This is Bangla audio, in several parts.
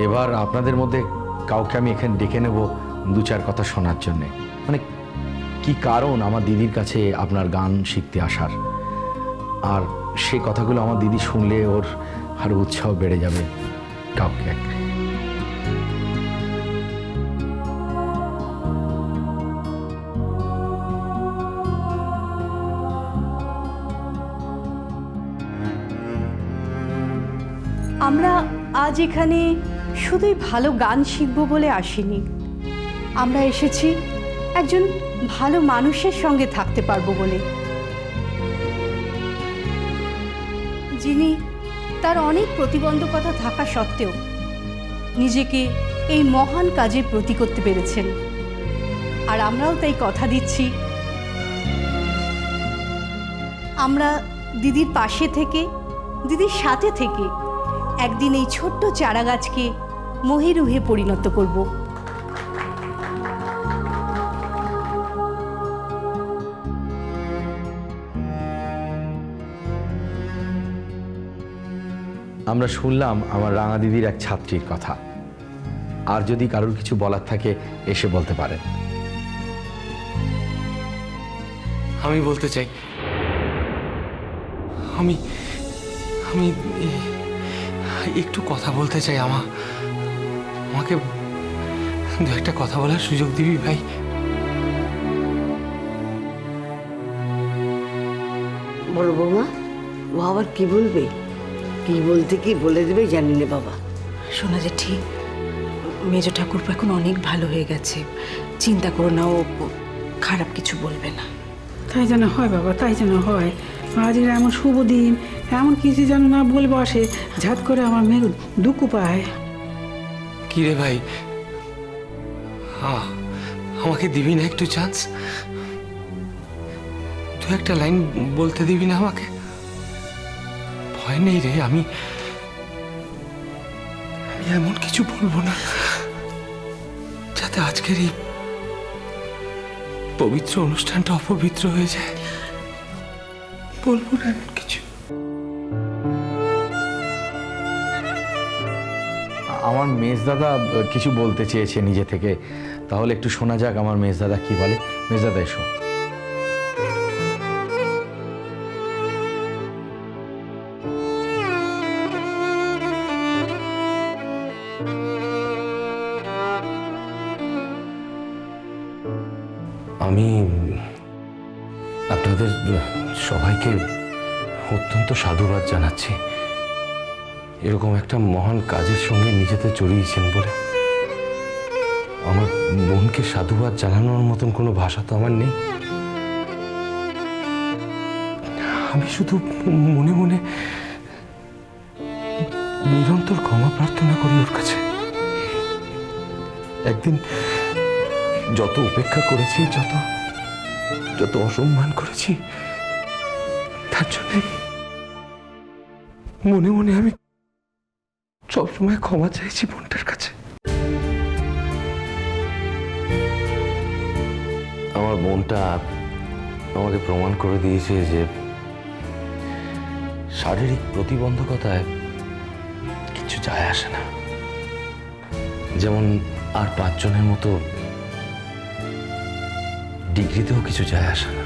এবার আপনাদের মধ্যে কাউকে আমি এখানে ডেকে নেব দু চার কথা শোনার জন্যে, মানে কি কারণ আমার দিদির কাছে আপনার গান শিখতে আসার, আর সেই কথাগুলো আমার দিদি শুনলে ওর আরো উৎসাহ বেড়ে যাবে। কাউকে আমরা আজ এখানে শুধুই ভালো গান শিখব বলে আসিনি, আমরা এসেছি একজন ভালো মানুষের সঙ্গে থাকতে পারবো বলে, যিনি তার অনেক প্রতিবন্ধকতা থাকা সত্ত্বেও নিজেকে এই মহান কাজে ব্রতী করতে পেরেছেন। আর আমরাও তাই কথা দিচ্ছি, আমরা দিদির পাশে থেকে, দিদির সাথে থেকে একদিন এই ছোট্ট চারা গাছকে মহিরুহে পরিণত করব। আমরা শুনলাম আমার রাঙা দিদির এক ছাত্রীর কথা, আর যদি কারোর কিছু বলার থাকে এসে বলতে পারেন। আমি বলতে চাই, আমি আমি একটু কথা বলতে চাই। আমাকে দু একটা কথা বলার সুযোগ দিবি ভাই? বড় বৌমা, ও আবার কি বলবে? কি বলতে কি বলে দেবে জানি না বাবা। শোনা যে ঠিক, মেজ ঠাকুরপো এখন অনেক ভালো হয়ে গেছে, চিন্তা করো না, ও খারাপ কিছু বলবে না। তাই যেন হয় বাবা, তাই যেন হয়। আজকের এমন শুভ দিন, এমন কিছু যেন না বলবো আসে, ঝাট করে আমার মেয়ে দুঃখ পায়। কি রে ভাই, আমাকে দিবি না একটু চান্স? তুই একটা লাইন বলতে দিবি না আমাকে? ভয় নেই রে, আমি এমন কিছু বলবো না যাতে আজকের এই পবিত্র অনুষ্ঠানটা অপবিত্র হয়ে যায়। বলবো না এমন কিছু। আমার মেজদাদা কিছু বলতে চেয়েছে নিজে থেকে, তাহলে একটু শোনা যাক আমার মেজদাদা কি বলে। মেজদাদা এসো। আমি আপনাদের সবাইকে অত্যন্ত সাধুবাদ জানাচ্ছি, এরকম একটা মহান কাজের সঙ্গে নিজেদের জড়িয়েছেন বলে। আমার বোনকে সাধুবাদ জানানোর মতন কোনো ভাষা তো আমার নেই। আমি শুধু মনে মনে নিরন্তর ক্ষমা প্রার্থনা করি ওর কাছে। একদিন যত উপেক্ষা করেছি, যত অসম্মান করেছি, তার জন্য মনে মনে আমি সবসময় ক্ষমা চাইছি বোনটার কাছে। আমার বোনটা আমাকে প্রমাণ করে দিয়েছে যে শারীরিক প্রতিবন্ধকতায় কিছু যায় আসে না। যেমন আর 5 জনের মতো ডিগ্রিতেও কিছু যায় আসে না।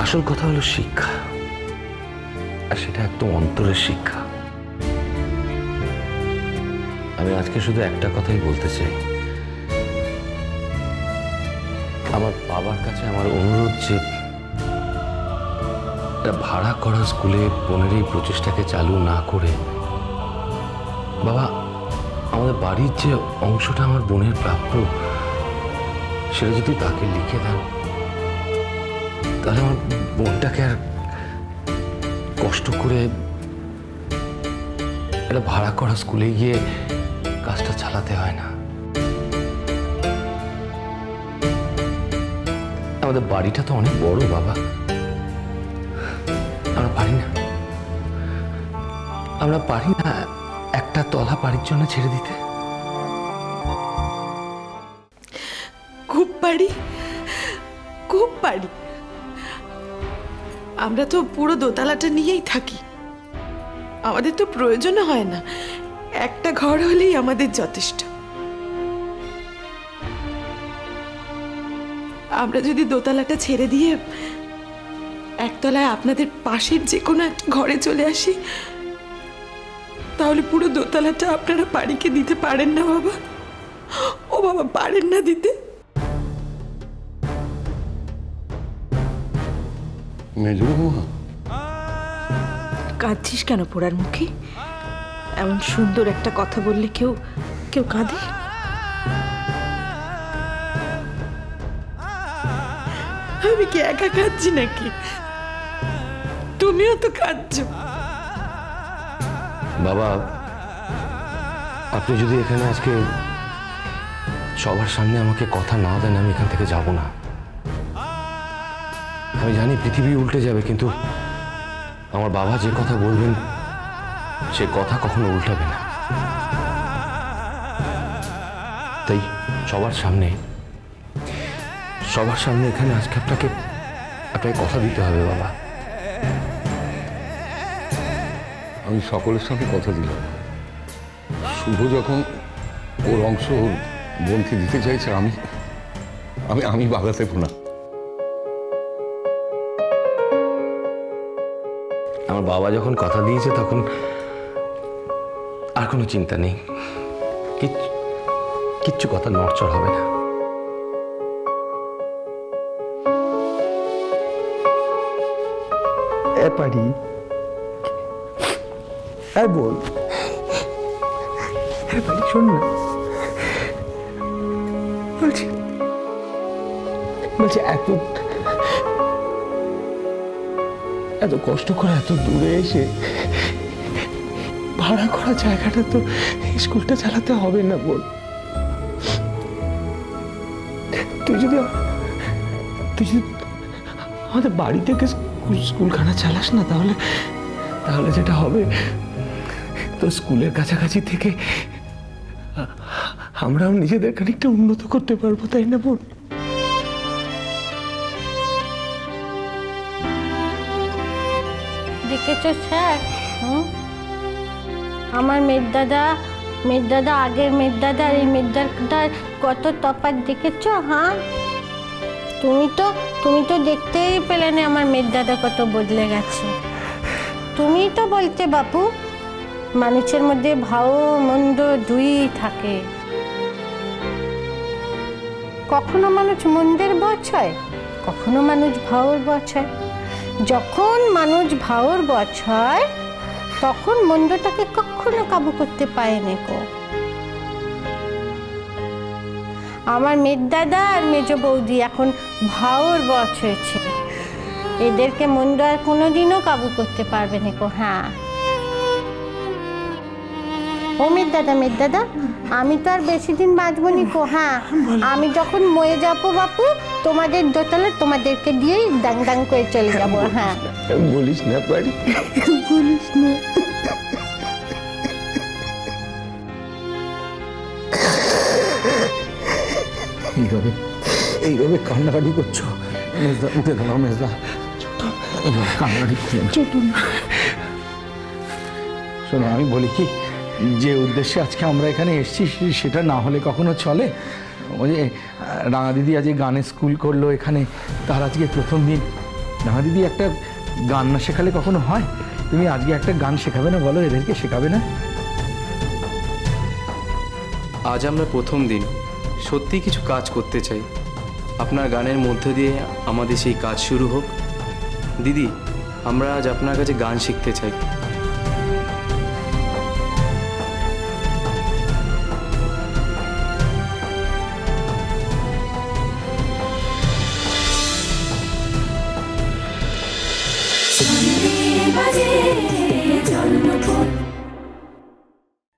আসল কথা হলো শিক্ষা, আর সেটা একদম অন্তরের শিক্ষা। আমি আজকে শুধু একটা কথাই বলতে চাই, আমার বাবার কাছে আমার অনুরোধ যে একটা ভাড়া করা স্কুলে বোনের এই প্রচেষ্টাকে চালু না করে, বাবা আমাদের বাড়ির যে অংশটা আমার বোনের প্রাপ্য সেটা যদি তাকে লিখে দেন, তাহলে আমার বোনটাকে আর কষ্ট করে একটা ভাড়া করা স্কুলে গিয়ে কাজটা চালাতে হয় না। আমাদের বাড়িটা তো অনেক বড় বাবা, আমরা পারি না একটা তলা বাড়ির জন্য ছেড়ে দিতে। খুব পারি, খুব পারি। আমরা তো পুরো দোতলাটা নিয়েই থাকি। আমাদের তো প্রয়োজনও হয় না, একটা ঘর হলেই আমাদের যথেষ্ট। আমরা যদি দোতলাটা ছেড়ে দিয়ে একতলায় আপনাদের পাশের যে কোনো একটা ঘরে চলে আসি, তাহলে পুরো দোতলাটা আপনারা বাড়িকে দিতে পারেন না বাবা? ও বাবা, পারেন না দিতে? মেজ বৌমা, কাঁদছিস কেন পোড়ার মুখে? এমন সুন্দর একটা কথা বললে কেউ কেউ কাঁদে? আমি কি একা কাঁদছি নাকি? তুমিও তো কাঁদছো। বাবা, আপনি যদি এখানে আজকে সবার সামনে আমাকে কথা না দেন, আমি এখান থেকে যাব না। আমি জানি পৃথিবী উল্টে যাবে, কিন্তু আমার বাবা যে কথা বলবেন সে কথা কখনো উল্টাবে না। তাই সবার সামনে এখানে আজকে আপনাকে কথা দিতে হবে বাবা। আমি সকলের সঙ্গে কথা দিলাম, শুভ যখন ওর অংশ ওর বোনকে দিতে চাইছে, আমি আমি আমি বাধা দেব না। আমার বাবা যখন কথা দিয়েছে তখন আর কোনো চিন্তা নেই, কিচ্ছু কথা নড়চড় হবে না। পারি বল, পারি শোন না, বলছি এত কষ্ট করে এত দূরে এসে ভাড়া করা জায়গাটা তো স্কুলটা চালাতে হবে না বল। তুই যদি আমাদের বাড়ি থেকে স্কুলখানা চালাস না, তাহলে যেটা হবে, তো স্কুলের কাছাকাছি থেকে আমরাও নিজেদের খানিকটা উন্নত করতে পারবো, তাই না বোন? দেখেছো স্যার, আমার মেজদাদা আগের মেজদাদা আর এই মেজদাদার কত তফাৎ দেখেছো? হ্যাঁ, তুমি তো দেখতেই পেলে না আমার মেজদাদা কত বদলে গেছে। তুমি তো বলতে বাপু, মানুষের মধ্যে ভালো মন্দ দুই থাকে। কখনো মানুষ মন্দের বশ হয়, কখনো মানুষ ভাওর বশ হয়। যখন মানুষ ভাওর বশ হয় তখন মন্দটাকে কখনো কাবু করতে পারেনি কো। আমার মেজদাদা আর মেজ বৌদি এখন ভাওর বশ হয়েছে, এদেরকে মন্দ আর কোনোদিনও কাবু করতে পারবে না কো। হ্যাঁ ও মেজদাদা, আমি তো আর বেশি দিন বাঁচবো নি কো। হ্যাঁ, আমি যখন মরে যাবো বাপু, তোমাদের দোতলা তোমাদেরকে দিয়েই ডাং ডাং করে চলে যাবো। হ্যাঁ, বলিস না পারি, বলিস না। এইভাবে কান্নাকাটি করছো? মেজদা উঠে গেল, মেজদা কান্নাকাটি ছোট। শোনো, আমি বলি কি, যে উদ্দেশ্যে আজকে আমরা এখানে এসেছি সেটা না হলে কখনো চলে? ওই যে রাঙা দিদি আজকে গানের স্কুল করলো এখানে, তার আজকে প্রথম দিন। রাঙা দিদি একটা গান না শেখালে কখনো হয়? তুমি আজকে একটা গান শেখাবে না বলো, এদেরকে শেখাবে না? আজ আমরা প্রথম দিন, সত্যি কিছু কাজ করতে চাই। আপনার গানের মধ্য দিয়ে আমাদের সেই কাজ শুরু হোক। দিদি, আমরা আজ আপনার কাছে গান শিখতে চাই। বাজে জন্মপথ